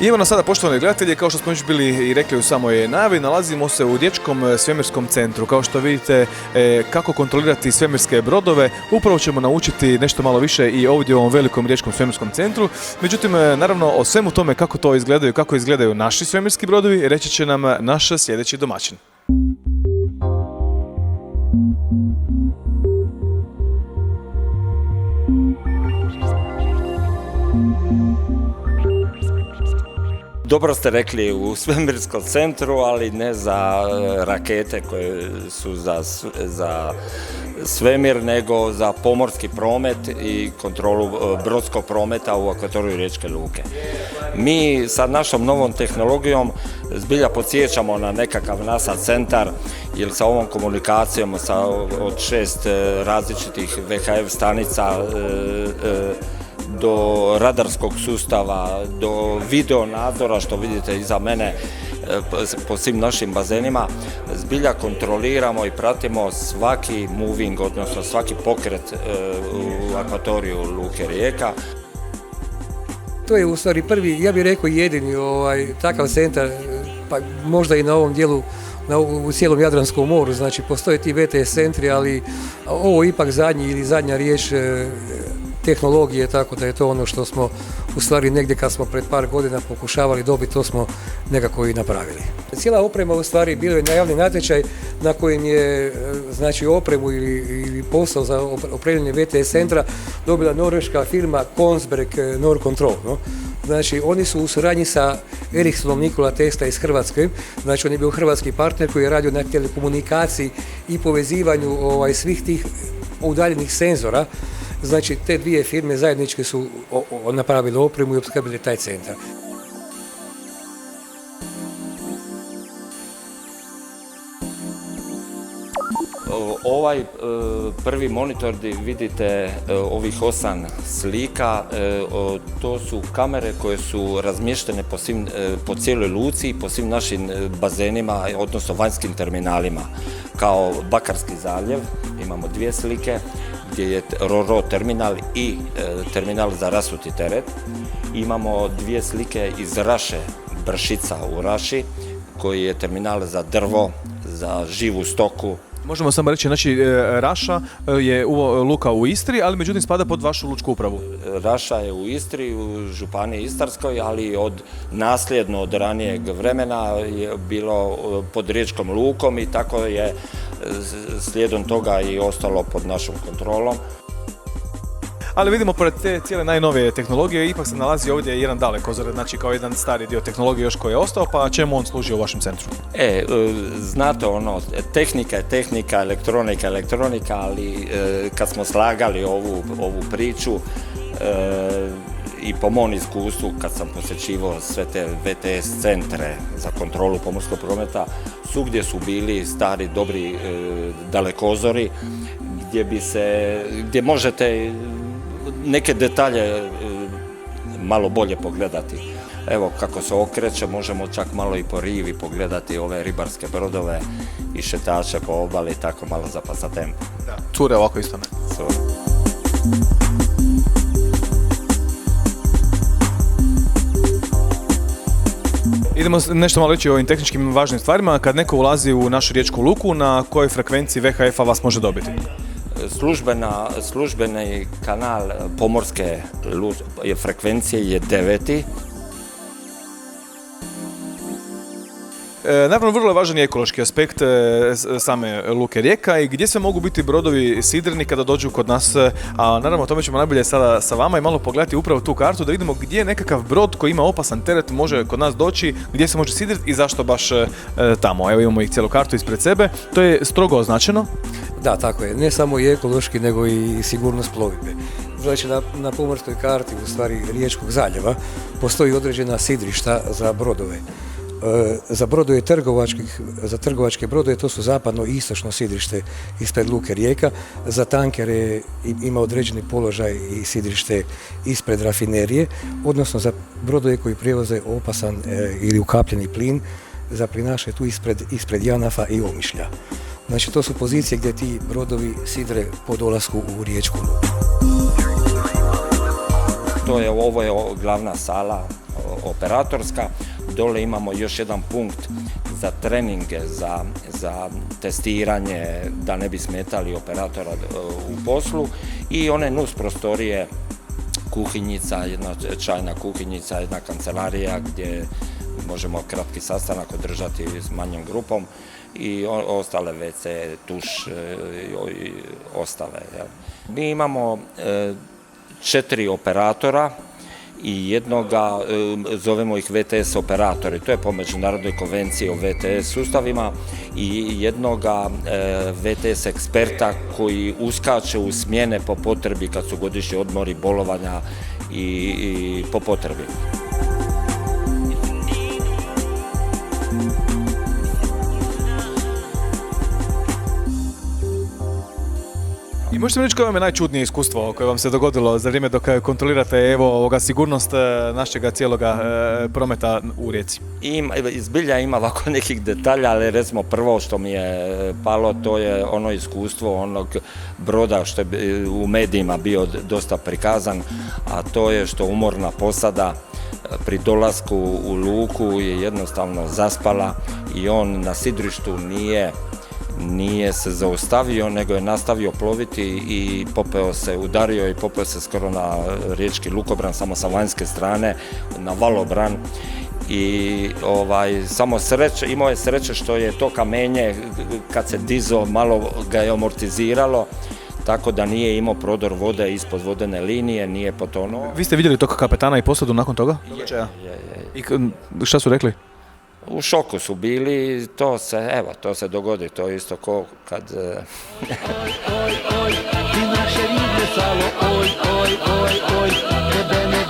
I evo nas sada, poštovani gledatelji, kao što smo već bili i rekli u samoj najavi, nalazimo se u Riječkom svemirskom centru. Kao što vidite, kako kontrolirati svemirske brodove, upravo ćemo naučiti nešto malo više i ovdje u ovom velikom Riječkom svemirskom centru. Međutim, naravno, o svemu tome kako to izgledaju, kako izgledaju naši svemirski brodovi, reći će nam naš sljedeći domaćin. Dobro ste rekli, u svemirskom centru, ali ne za rakete koje su za svemir, nego za pomorski promet i kontrolu brodskog prometa u akvatoriju Riječke luke. Mi sa našom novom tehnologijom zbilja podsjećamo na nekakav NASA centar, jer sa ovom komunikacijom od 6 različitih VHF stanica do radarskog sustava, do video nadzora, što vidite iza mene po svim našim bazenima, zbilja kontroliramo i pratimo svaki moving, odnosno svaki pokret u akvatoriju Luke Rijeka. To je u stvari prvi, ja bih rekao jedini takav centar, pa možda i na ovom dijelu u cijelom Jadranskom moru. Znači postoje ti VTS centri, ali ovo ipak zadnja riječ tehnologije, tako da je to ono što smo u stvari negdje kad smo pred par godina pokušavali dobiti, to smo nekako i napravili. Cijela oprema u stvari bio je najavni natječaj na kojem je znači opremu ili posao za opremljanje VTS centra dobila norveška firma Kongsberg Norcontrol. No? Znači, oni su u suradnji sa Ericssonom Nikola Tesla iz Hrvatske, znači on je bio hrvatski partner koji je radio na telekomunikaciji i povezivanju svih tih udaljenih senzora. Znači, te dvije firme zajednički su napravili opremu i opskrbili taj centar. Ovaj prvi monitor gdje vidite ovih 8 slika, to su kamere koje su razmještene po cijeloj luci i po svim našim bazenima, odnosno vanjskim terminalima. Kao Bakarski zaljev imamo 2 slike, gdje je RoRo terminal i terminal za rasuti teret. Imamo 2 slike iz Raše, Bršica u Raši, koji je terminal za drvo, za živu stoku. Možemo samo reći, znači Raša je luka u Istri, ali međutim spada pod vašu lučku upravu. Raša je u Istri, u županiji Istarskoj, ali nasljedno od ranijeg vremena je bilo pod Riječkom lukom i tako je slijedom toga i ostalo pod našom kontrolom. Ali vidimo, pored te cijele najnovije tehnologije, ipak se nalazi ovdje jedan dalekozor, znači kao jedan stari dio tehnologije još koji je ostao, pa čemu on služi u vašem centru? Znate tehnika je tehnika, elektronika je elektronika, ali kad smo slagali ovu priču, i po mom iskustvu, kad sam posjećivao sve te VTS centre za kontrolu pomorskog prometa, svugdje su bili stari, dobri dalekozori, gdje možete neke detalje malo bolje pogledati. Evo kako se okreće, možemo čak malo i po rivi pogledati ove ribarske brodove i šetače po obali, tako malo za pasatempo. Cure ovako isto ne? Cure. Idemo nešto malo reći o ovim tehničkim važnim stvarima. Kad neko ulazi u našu riječku luku, na kojoj frekvenciji VHF-a vas može dobiti? Službeni kanal pomorske frekvencije je 9. Naravno, vrlo je važan i ekološki aspekt same luke Rijeka i gdje sve mogu biti brodovi sidreni kada dođu kod nas, a naravno o tome ćemo najbolje sada sa vama i malo pogledati upravo tu kartu da vidimo gdje nekakav brod koji ima opasan teret može kod nas doći, gdje se može sidriti i zašto baš tamo. Evo imamo ih cijelu kartu ispred sebe, to je strogo označeno. Da, tako je, ne samo i ekološki nego i sigurnost plovidbe. Znači na pomorskoj karti u stvari Riječkog zaljeva postoji određena sidrišta za brodove. Za brodove za trgovačke brodove to su zapadno i istočno sidrište ispred luke Rijeka, za tankere ima određeni položaj i sidrište ispred rafinerije, odnosno za brodove koji prevoze opasan ili ukapljeni plin, za plinaše tu ispred Janafa i Omišlja. Znači to su pozicije gdje ti brodovi sidre po dolasku u Riječku luku. Ovo je glavna sala operatorska. Dole imamo još jedan punkt za treninge, za testiranje, da ne bi smetali operatora u poslu i one nus prostorije, kuhinjica, jedna čajna kuhinjica, jedna kancelarija gdje možemo kratki sastanak održati s manjom grupom i ostale WC, tuš i ostale. Mi imamo 4 operatora i jednoga, zovemo ih VTS operatori, to je po međunarodnoj konvenciji o VTS sustavima, i jednoga VTS eksperta koji uskače u smjene po potrebi kad su godišnji odmori, bolovanja i po potrebi. I možete mi reći koje vam je najčudnije iskustvo koje vam se dogodilo za vrijeme dok kontrolirate sigurnost našega cijeloga prometa u Rijeci? Zbilja ima ovako nekih detalja, ali recimo prvo što mi je palo, to je ono iskustvo onog broda što je u medijima bio dosta prikazan, a to je što umorna posada pri dolasku u luku je jednostavno zaspala i on na sidrištu nije se zaustavio, nego je nastavio ploviti i udario i popeo se skoro na riječki lukobran, samo sa vanjske strane, na valobran. I samo imao je sreće što je to kamenje, kad se dizo, malo ga je amortiziralo, tako da nije imao prodor vode ispod vodene linije, nije potonuo. Vi ste vidjeli tog kapetana i posadu nakon toga? Je. I šta su rekli? U šoku su bili, to se dogodi, to je isto ko kad... Oj, ti naše riblje salo, oj, tebe ne